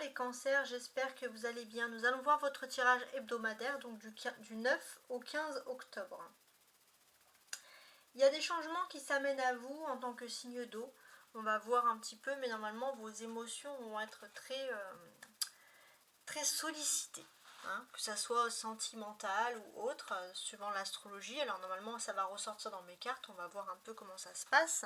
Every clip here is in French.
les cancers, j'espère que vous allez bien. Nous allons voir votre tirage hebdomadaire, donc du 9 au 15 octobre. Il y a des changements qui s'amènent à vous en tant que signe d'eau. On va voir un petit peu, mais normalement vos émotions vont être très sollicitées. Hein, que ça soit sentimental ou autre, suivant l'astrologie. Alors normalement ça va ressortir dans mes cartes, on va voir un peu comment ça se passe.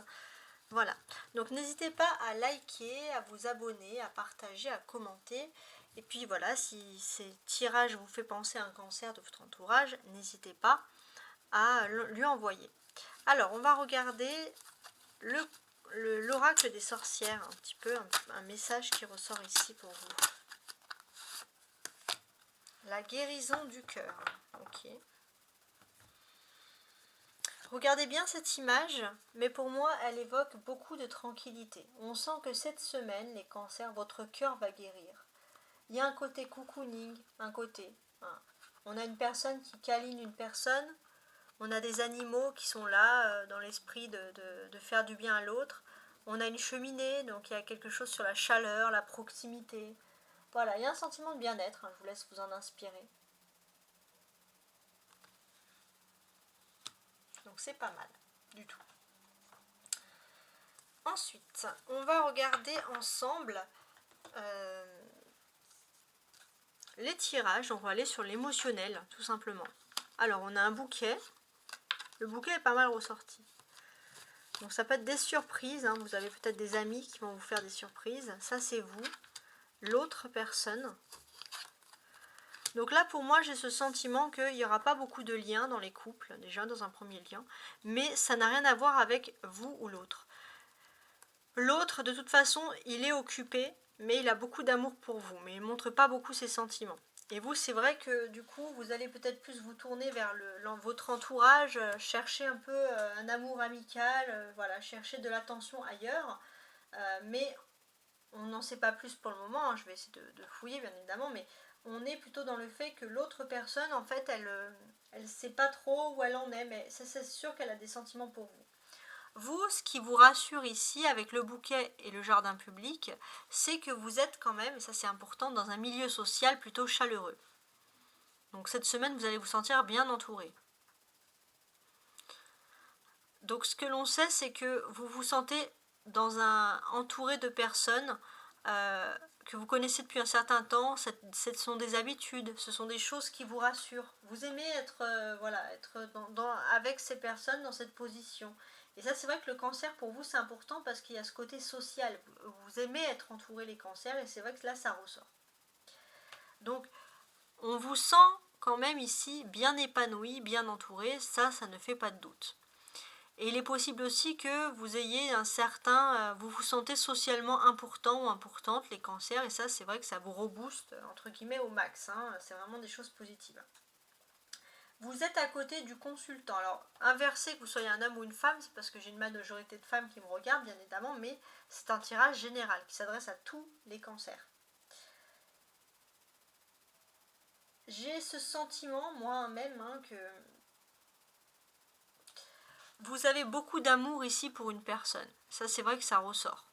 Voilà, donc n'hésitez pas à liker, à vous abonner, à partager, à commenter. Et puis voilà, si ces tirages vous fait penser à un cancer de votre entourage, n'hésitez pas à lui envoyer. Alors, on va regarder l'oracle des sorcières, un petit peu, un message qui ressort ici pour vous. La guérison du cœur. Ok. Regardez bien cette image, mais pour moi, elle évoque beaucoup de tranquillité. On sent que cette semaine, les cancers, votre cœur va guérir. Il y a un côté cocooning, un côté. Hein. On a une personne qui câline une personne, on a des animaux qui sont là dans l'esprit de faire du bien à l'autre. On a une cheminée, donc il y a quelque chose sur la chaleur, la proximité. Voilà, il y a un sentiment de bien-être, hein, je vous laisse vous en inspirer. Donc c'est pas mal, du tout. Ensuite, on va regarder ensemble les tirages. On va aller sur l'émotionnel, tout simplement. Alors, on a un bouquet. Le bouquet est pas mal ressorti. Donc ça peut être des surprises, hein. Vous avez peut-être des amis qui vont vous faire des surprises. Ça, c'est vous. L'autre personne. Donc là, pour moi, j'ai ce sentiment qu'il n'y aura pas beaucoup de liens dans les couples, déjà dans un premier lien. Mais ça n'a rien à voir avec vous ou l'autre. L'autre, de toute façon, il est occupé, mais il a beaucoup d'amour pour vous. Mais il ne montre pas beaucoup ses sentiments. Et vous, c'est vrai que du coup, vous allez peut-être plus vous tourner vers votre entourage, chercher un peu un amour amical, voilà, chercher de l'attention ailleurs. Mais on n'en sait pas plus pour le moment, hein, je vais essayer de fouiller bien évidemment, mais on est plutôt dans le fait que l'autre personne, en fait, elle sait pas trop où elle en est, mais c'est sûr qu'elle a des sentiments pour vous. Vous, ce qui vous rassure ici avec le bouquet et le jardin public, c'est que vous êtes quand même, et ça c'est important, dans un milieu social plutôt chaleureux. Donc cette semaine, vous allez vous sentir bien entouré. Donc ce que l'on sait, c'est que vous vous sentez entouré de personnes que vous connaissez depuis un certain temps. Ce sont des habitudes, ce sont des choses qui vous rassurent. Vous aimez être, être avec ces personnes dans cette position. Et ça, c'est vrai que le cancer, pour vous, c'est important parce qu'il y a ce côté social. Vous aimez être entouré les cancers et c'est vrai que là, ça ressort. Donc, on vous sent quand même ici bien épanoui, bien entouré. Ça ne fait pas de doute. Et il est possible aussi que vous ayez vous vous sentez socialement important ou importante, les cancers, et ça c'est vrai que ça vous rebooste, entre guillemets, au max, hein, c'est vraiment des choses positives. Vous êtes à côté du consultant, alors inversé que vous soyez un homme ou une femme, c'est parce que j'ai une majorité de femmes qui me regardent bien évidemment, mais c'est un tirage général qui s'adresse à tous les cancers. J'ai ce sentiment, moi-même, hein, que vous avez beaucoup d'amour ici pour une personne. Ça, c'est vrai que ça ressort.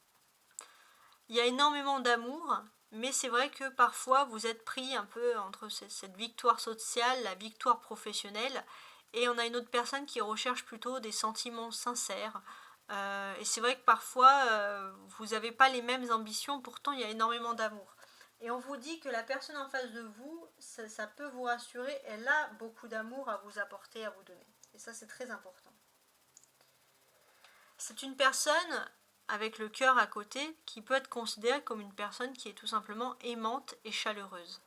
Il y a énormément d'amour, mais c'est vrai que parfois vous êtes pris un peu entre cette victoire sociale, la victoire professionnelle, et on a une autre personne qui recherche plutôt des sentiments sincères. Et c'est vrai que parfois vous n'avez pas les mêmes ambitions, pourtant il y a énormément d'amour. Et on vous dit que la personne en face de vous, ça peut vous rassurer, elle a beaucoup d'amour à vous apporter, à vous donner. Et ça, c'est très important. C'est une personne avec le cœur à côté qui peut être considérée comme une personne qui est tout simplement aimante et chaleureuse.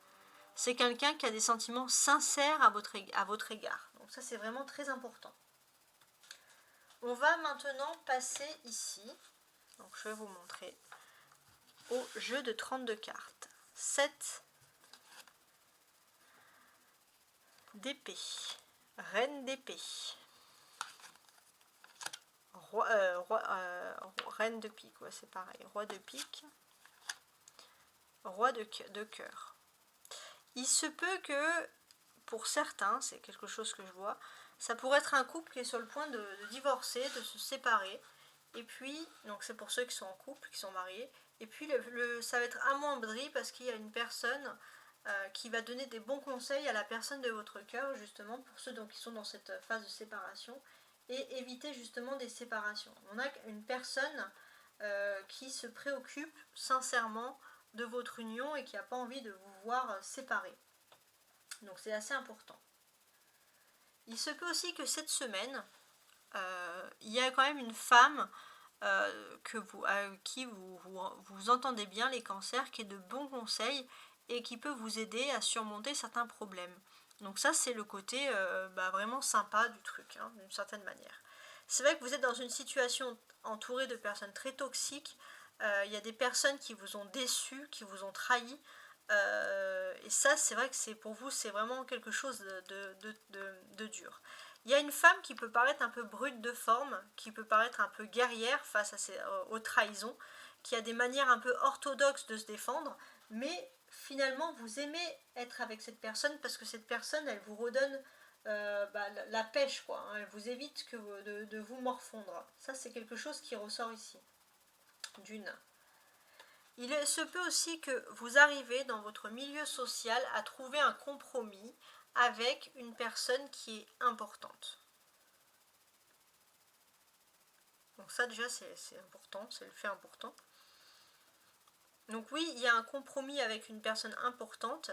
C'est quelqu'un qui a des sentiments sincères à votre égard. Donc ça, c'est vraiment très important. On va maintenant passer ici, donc je vais vous montrer, au jeu de 32 cartes. 7 d'épée, reine d'épée, reine de pique, ouais, c'est pareil, roi de pique, roi de cœur. Il se peut que, pour certains, c'est quelque chose que je vois, ça pourrait être un couple qui est sur le point de divorcer, de se séparer. Et puis, donc c'est pour ceux qui sont en couple, qui sont mariés. Et puis ça va être amoindri parce qu'il y a une personne qui va donner des bons conseils à la personne de votre cœur, justement, pour ceux qui sont dans cette phase de séparation, et éviter justement des séparations. On a une personne qui se préoccupe sincèrement de votre union et qui n'a pas envie de vous voir séparés. Donc c'est assez important. Il se peut aussi que cette semaine, il y a quand même une femme avec qui vous entendez bien les cancers, qui est de bons conseils et qui peut vous aider à surmonter certains problèmes. Donc ça c'est le côté vraiment sympa du truc, hein, d'une certaine manière. C'est vrai que vous êtes dans une situation entourée de personnes très toxiques. Il y a des personnes qui vous ont déçu, qui vous ont trahi. Et ça c'est vrai que pour vous c'est vraiment quelque chose de dur. Il y a une femme qui peut paraître un peu brute de forme, qui peut paraître un peu guerrière face aux trahisons, qui a des manières un peu orthodoxes de se défendre, mais finalement vous aimez être avec cette personne parce que cette personne elle vous redonne la pêche, quoi, hein, elle vous évite de vous morfondre. Ça c'est quelque chose qui ressort ici. D'une. Il se peut aussi que vous arrivez dans votre milieu social à trouver un compromis avec une personne qui est importante. Donc ça déjà c'est important, c'est le fait important. Donc oui, il y a un compromis avec une personne importante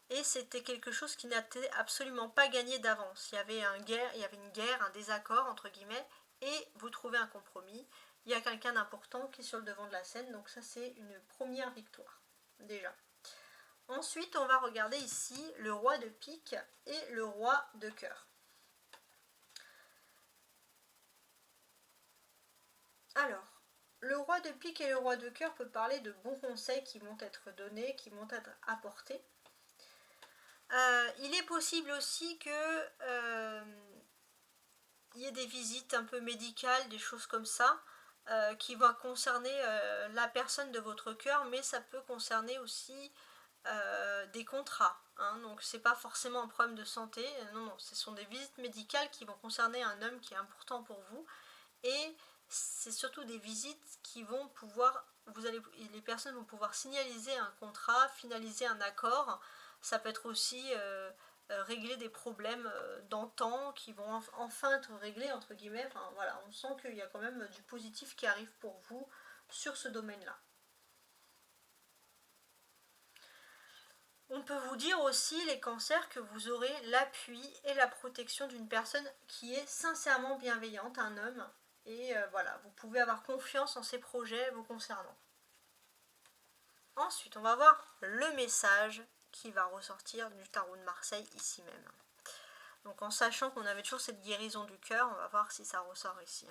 et c'était quelque chose qui n'était absolument pas gagné d'avance. Il y avait une guerre, un désaccord entre guillemets, et vous trouvez un compromis. Il y a quelqu'un d'important qui est sur le devant de la scène, donc ça c'est une première victoire déjà. Ensuite, on va regarder ici le roi de pique et le roi de cœur. Alors, le roi de pique et le roi de cœur peut parler de bons conseils qui vont être donnés, qui vont être apportés. Il est possible aussi que il y ait des visites un peu médicales, des choses comme ça, qui vont concerner la personne de votre cœur, mais ça peut concerner aussi des contrats, hein, donc c'est pas forcément un problème de santé, non, ce sont des visites médicales qui vont concerner un homme qui est important pour vous, et c'est surtout des visites qui vont pouvoir, les personnes vont pouvoir signaliser un contrat, finaliser un accord. Ça peut être aussi régler des problèmes d'antan qui vont enfin être réglés, entre guillemets. Enfin, voilà, on sent qu'il y a quand même du positif qui arrive pour vous sur ce domaine-là. On peut vous dire aussi, les cancers, que vous aurez l'appui et la protection d'une personne qui est sincèrement bienveillante, un homme. Et voilà, vous pouvez avoir confiance en ces projets vous concernant. Ensuite, on va voir le message qui va ressortir du tarot de Marseille ici même. Donc en sachant qu'on avait toujours cette guérison du cœur, on va voir si ça ressort ici.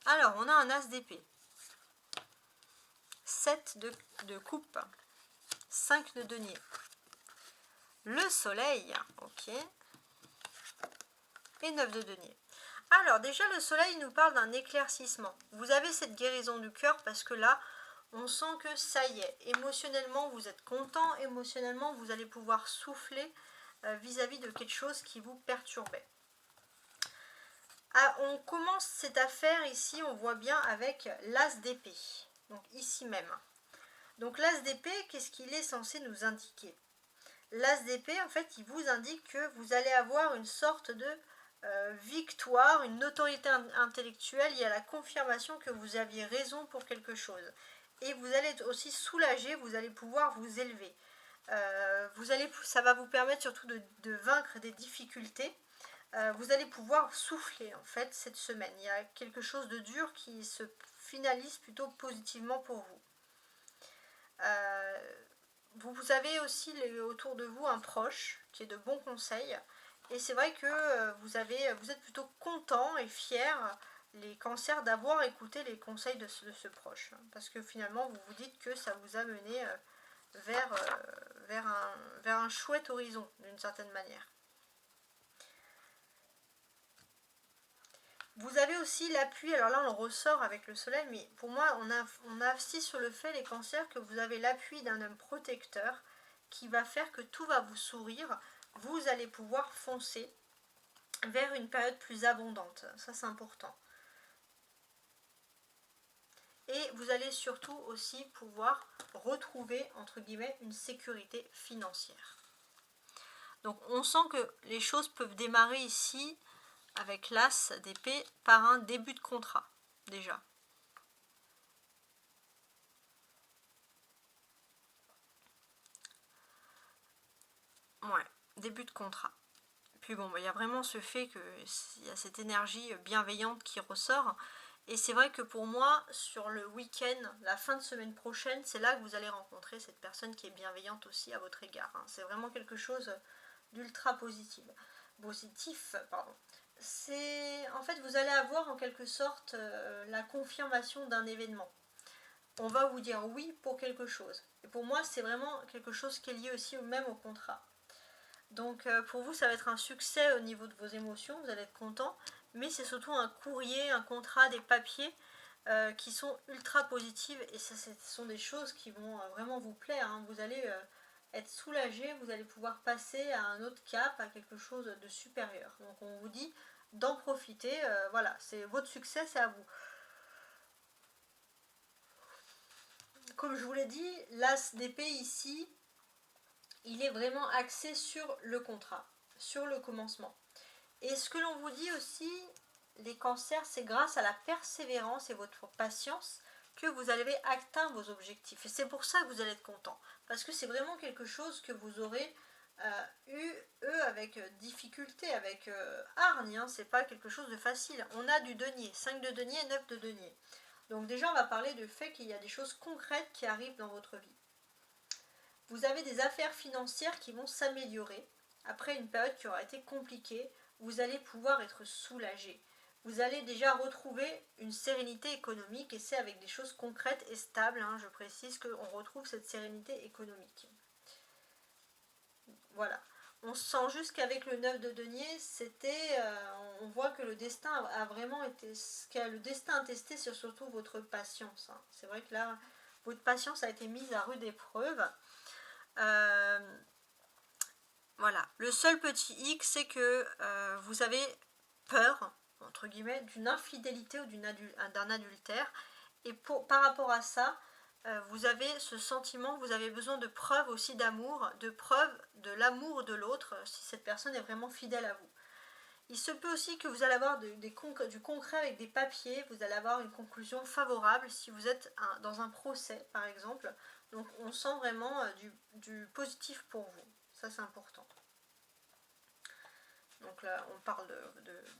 Alors, on a un as d'épée. 7 de coupe. 5 de denier. Le soleil, ok. Et 9 de denier. Alors déjà le soleil nous parle d'un éclaircissement. Vous avez cette guérison du cœur parce que là, on sent que ça y est, émotionnellement vous êtes content, émotionnellement vous allez pouvoir souffler vis-à-vis de quelque chose qui vous perturbait. Ah, on commence cette affaire ici, on voit bien avec l'as d'épée, donc ici même. Donc l'as d'épée, qu'est-ce qu'il est censé nous indiquer? L'as d'épée, en fait, il vous indique que vous allez avoir une sorte de victoire, une autorité intellectuelle. Il y a la confirmation que vous aviez raison pour quelque chose. Et vous allez être aussi soulagé, vous allez pouvoir vous élever. Ça va vous permettre surtout de vaincre des difficultés. Vous allez pouvoir souffler en fait cette semaine. Il y a quelque chose de dur qui se finalise plutôt positivement pour vous. Vous avez aussi autour de vous un proche qui est de bons conseils. Et c'est vrai que vous êtes plutôt content et fier, les cancers, d'avoir écouté les conseils de ce proche. Parce que finalement, vous vous dites que ça vous a mené vers un chouette horizon, d'une certaine manière. Vous avez aussi l'appui, alors là on le ressort avec le soleil, mais pour moi on insiste sur le fait, les cancers, que vous avez l'appui d'un homme protecteur qui va faire que tout va vous sourire, vous allez pouvoir foncer vers une période plus abondante, ça c'est important. et vous allez surtout aussi pouvoir retrouver, entre guillemets, une sécurité financière. Donc on sent que les choses peuvent démarrer ici avec l'As d'épée par un début de contrat, déjà. Ouais, début de contrat. Puis bon, il y a vraiment ce fait qu'il y a cette énergie bienveillante qui ressort. Et c'est vrai que pour moi, sur le week-end, la fin de semaine prochaine, c'est là que vous allez rencontrer cette personne qui est bienveillante aussi à votre égard. Hein. C'est vraiment quelque chose d'ultra positif. C'est en fait, vous allez avoir en quelque sorte la confirmation d'un événement. On va vous dire oui pour quelque chose. Et pour moi, c'est vraiment quelque chose qui est lié aussi même au contrat. Donc pour vous, ça va être un succès au niveau de vos émotions, vous allez être content, mais c'est surtout un courrier, un contrat, des papiers qui sont ultra positifs, et ça, ce sont des choses qui vont vraiment vous plaire. Hein. Vous allez être soulagé, vous allez pouvoir passer à un autre cap, à quelque chose de supérieur. Donc on vous dit d'en profiter, voilà, c'est votre succès, c'est à vous. Comme je vous l'ai dit, l'As d'épée ici, il est vraiment axé sur le contrat, sur le commencement. Et ce que l'on vous dit aussi, les cancers, c'est grâce à la persévérance et votre patience que vous avez atteint vos objectifs. Et c'est pour ça que vous allez être content. Parce que c'est vraiment quelque chose que vous aurez eu, avec difficulté, avec hargne. Hein. C'est pas quelque chose de facile. On a du denier, 5 de denier, 9 de denier. Donc déjà, on va parler du fait qu'il y a des choses concrètes qui arrivent dans votre vie. Vous avez des affaires financières qui vont s'améliorer. Après une période qui aura été compliquée, vous allez pouvoir être soulagé. Vous allez déjà retrouver une sérénité économique, et c'est avec des choses concrètes et stables. Hein, je précise qu'on retrouve cette sérénité économique. Voilà. On sent juste qu'avec le 9 de denier, on voit que le destin a vraiment été, le destin a testé sur surtout votre patience. Hein. C'est vrai que là, votre patience a été mise à rude épreuve. Voilà. Le seul petit hic, c'est que vous avez peur, entre guillemets, d'une infidélité ou d'un adultère. Et par rapport à ça, vous avez ce sentiment, vous avez besoin de preuves aussi d'amour, de preuves de l'amour de l'autre, si cette personne est vraiment fidèle à vous. Il se peut aussi que vous allez avoir du concret avec des papiers, vous allez avoir une conclusion favorable si vous êtes dans un procès, par exemple. Donc on sent vraiment du positif pour vous. Ça, c'est important. Donc là, on parle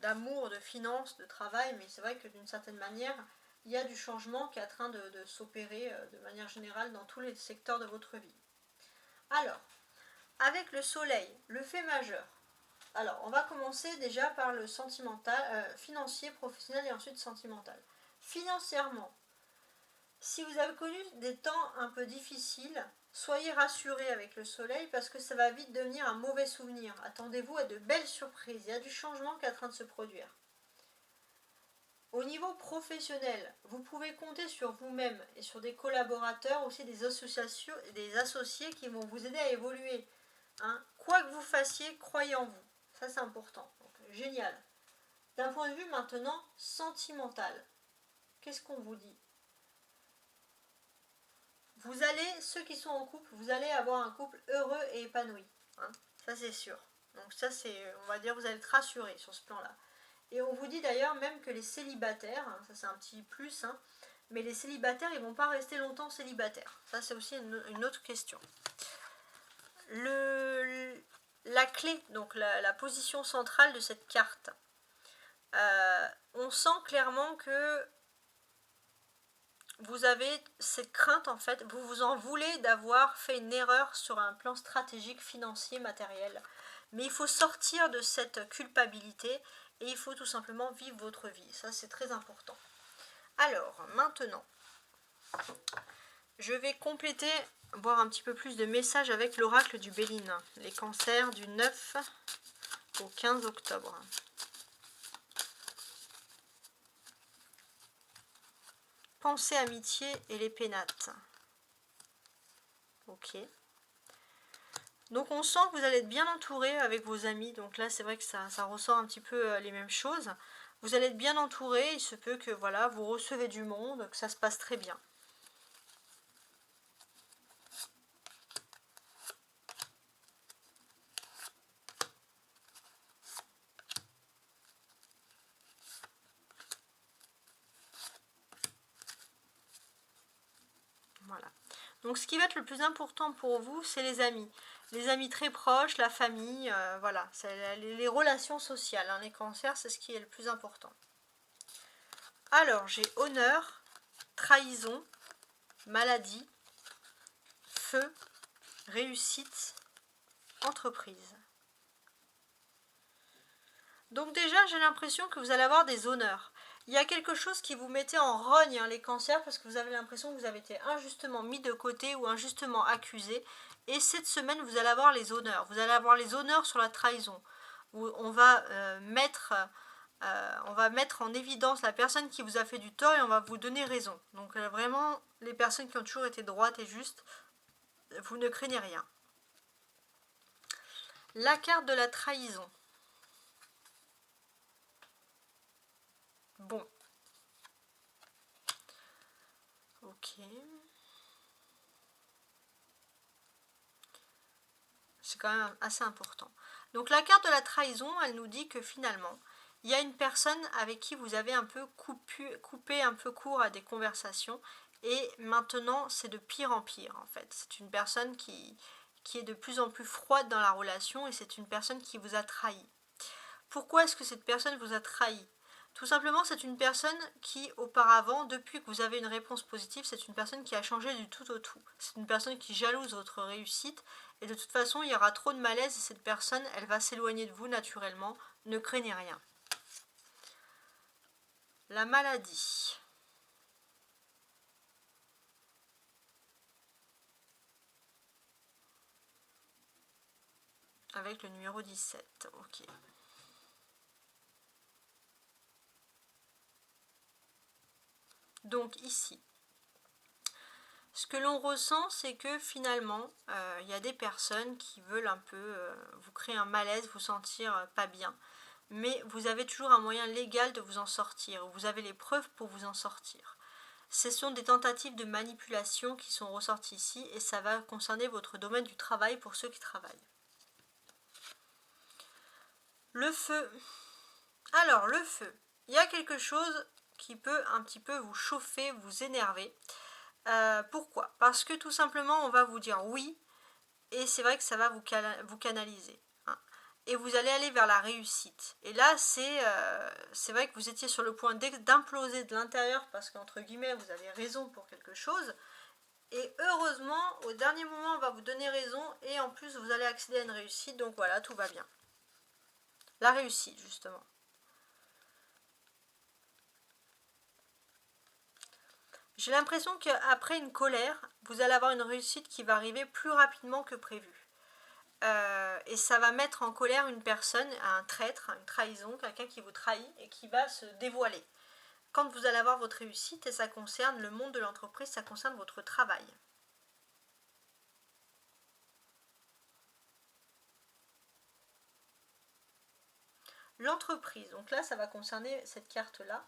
d'amour, de finances, de travail, mais c'est vrai que d'une certaine manière, il y a du changement qui est en train de s'opérer de manière générale dans tous les secteurs de votre vie. Alors, avec le soleil, le fait majeur. Alors, on va commencer déjà par le sentimental, financier, professionnel et ensuite sentimental. Financièrement, si vous avez connu des temps un peu difficiles, soyez rassurés avec le soleil parce que ça va vite devenir un mauvais souvenir. Attendez-vous à de belles surprises. Il y a du changement qui est en train de se produire. Au niveau professionnel, vous pouvez compter sur vous-même et sur des collaborateurs, aussi des associations, des associés qui vont vous aider à évoluer. Hein. Quoi que vous fassiez, croyez en vous. Ça, c'est important. Donc, génial. D'un point de vue maintenant sentimental, qu'est-ce qu'on vous dit ? Vous allez, ceux qui sont en couple, vous allez avoir un couple heureux et épanoui. Hein, ça, c'est sûr. Donc ça, on va dire, vous allez être rassurés sur ce plan-là. Et on vous dit d'ailleurs même que les célibataires, hein, ça c'est un petit plus, hein, mais les célibataires, ils ne vont pas rester longtemps célibataires. Ça, c'est aussi une autre question. La clé, donc la position centrale de cette carte, on sent clairement que vous avez cette crainte, en fait, vous vous en voulez d'avoir fait une erreur sur un plan stratégique, financier, matériel. Mais il faut sortir de cette culpabilité et il faut tout simplement vivre votre vie. Ça, c'est très important. Alors, maintenant, je vais compléter, voir un petit peu plus de messages avec l'oracle du Béline. Les cancers du 9 au 15 octobre. Pensée, amitié et les pénates. Ok. Donc on sent que vous allez être bien entouré avec vos amis. Donc là, c'est vrai que ça ressort un petit peu les mêmes choses. Vous allez être bien entouré, il se peut que voilà, vous recevez du monde, que ça se passe très bien. Voilà. Donc ce qui va être le plus important pour vous, c'est les amis. Les amis très proches, la famille, voilà, c'est les relations sociales. Hein. Les cancers, c'est ce qui est le plus important. Alors, j'ai honneur, trahison, maladie, feu, réussite, entreprise. Donc déjà, j'ai l'impression que vous allez avoir des honneurs. Il y a quelque chose qui vous mettait en rogne, hein, les cancers, parce que vous avez l'impression que vous avez été injustement mis de côté ou injustement accusé. Et cette semaine, vous allez avoir les honneurs. Vous allez avoir les honneurs sur la trahison. Où on va mettre en évidence la personne qui vous a fait du tort et on va vous donner raison. Donc vraiment, les personnes qui ont toujours été droites et justes, vous ne craignez rien. La carte de la trahison. Bon. Ok. C'est quand même assez important. Donc la carte de la trahison, elle nous dit que finalement, il y a une personne avec qui vous avez un peu coupé un peu court à des conversations et maintenant c'est de pire en pire en fait. C'est une personne qui est de plus en plus froide dans la relation et c'est une personne qui vous a trahi. Pourquoi est-ce que cette personne vous a trahi? Tout simplement, c'est une personne qui, auparavant, depuis que vous avez une réponse positive, c'est une personne qui a changé du tout au tout. C'est une personne qui jalouse votre réussite et de toute façon, il y aura trop de malaise et cette personne, elle va s'éloigner de vous naturellement. Ne craignez rien. La maladie. Avec le numéro 17. Ok. Donc ici, ce que l'on ressent, c'est que finalement, il y a des personnes qui veulent un peu vous créer un malaise, vous sentir pas bien. Mais vous avez toujours un moyen légal de vous en sortir. Vous avez les preuves pour vous en sortir. Ce sont des tentatives de manipulation qui sont ressorties ici et ça va concerner votre domaine du travail pour ceux qui travaillent. Le feu. Alors, le feu. Il y a quelque chose qui peut un petit peu vous chauffer, vous énerver. Pourquoi? Parce que tout simplement, on va vous dire oui, et c'est vrai que ça va vous canaliser. Hein. Et vous allez aller vers la réussite. Et là, c'est vrai que vous étiez sur le point d'imploser de l'intérieur, parce qu'entre guillemets, vous avez raison pour quelque chose. Et heureusement, au dernier moment, on va vous donner raison, et en plus, vous allez accéder à une réussite, donc voilà, tout va bien. La réussite, justement. J'ai l'impression qu'après une colère, vous allez avoir une réussite qui va arriver plus rapidement que prévu. Et ça va mettre en colère une personne, un traître, une trahison, quelqu'un qui vous trahit et qui va se dévoiler. Quand vous allez avoir votre réussite, et ça concerne le monde de l'entreprise, ça concerne votre travail. L'entreprise, donc là ça va concerner cette carte-là,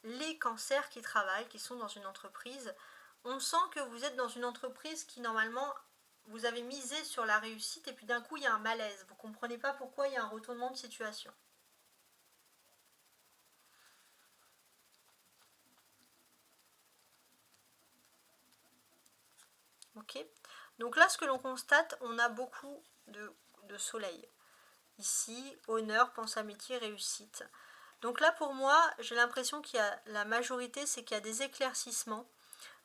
les cancers qui travaillent, qui sont dans une entreprise. On sent que vous êtes dans une entreprise qui normalement, vous avez misé sur la réussite et puis d'un coup il y a un malaise. Vous ne comprenez pas pourquoi il y a un retournement de situation. Ok. Donc là ce que l'on constate, on a beaucoup de soleil. Ici, honneur, pense amitié, réussite. Donc là pour moi, j'ai l'impression qu'il y a la majorité, c'est qu'il y a des éclaircissements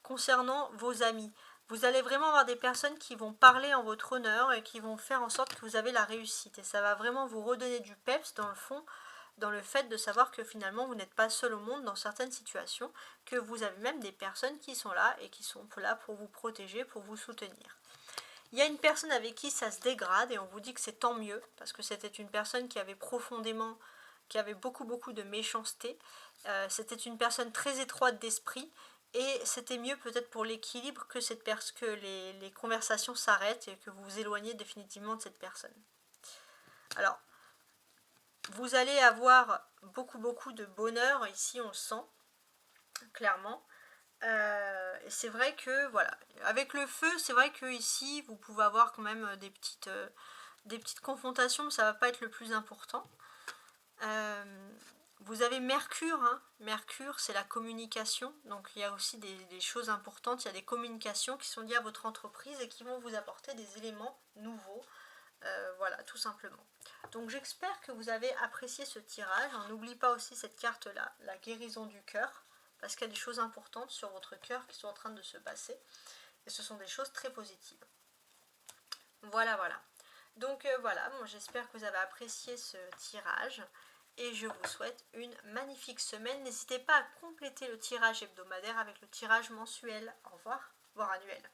concernant vos amis. Vous allez vraiment avoir des personnes qui vont parler en votre honneur et qui vont faire en sorte que vous avez la réussite. Et ça va vraiment vous redonner du peps dans le fond, dans le fait de savoir que finalement vous n'êtes pas seul au monde dans certaines situations, que vous avez même des personnes qui sont là et qui sont là pour vous protéger, pour vous soutenir. Il y a une personne avec qui ça se dégrade et on vous dit que c'est tant mieux parce que c'était une personne qui avait beaucoup de méchanceté. C'était une personne très étroite d'esprit et c'était mieux peut-être pour l'équilibre que les conversations s'arrêtent et que vous vous éloignez définitivement de cette personne. Alors, vous allez avoir beaucoup de bonheur ici, on le sent clairement. Et c'est vrai que voilà, avec le feu, c'est vrai que ici vous pouvez avoir quand même des petites confrontations, mais ça va pas être le plus important. Vous avez Mercure, hein. Mercure c'est la communication, donc il y a aussi des choses importantes, il y a des communications qui sont liées à votre entreprise et qui vont vous apporter des éléments nouveaux, voilà, tout simplement. Donc j'espère que vous avez apprécié ce tirage. On n'oublie pas aussi cette carte là, la guérison du cœur, parce qu'il y a des choses importantes sur votre cœur qui sont en train de se passer, et ce sont des choses très positives. Voilà, voilà. Donc voilà, bon, j'espère que vous avez apprécié ce tirage et je vous souhaite une magnifique semaine. N'hésitez pas à compléter le tirage hebdomadaire avec le tirage mensuel, au revoir, voire annuel.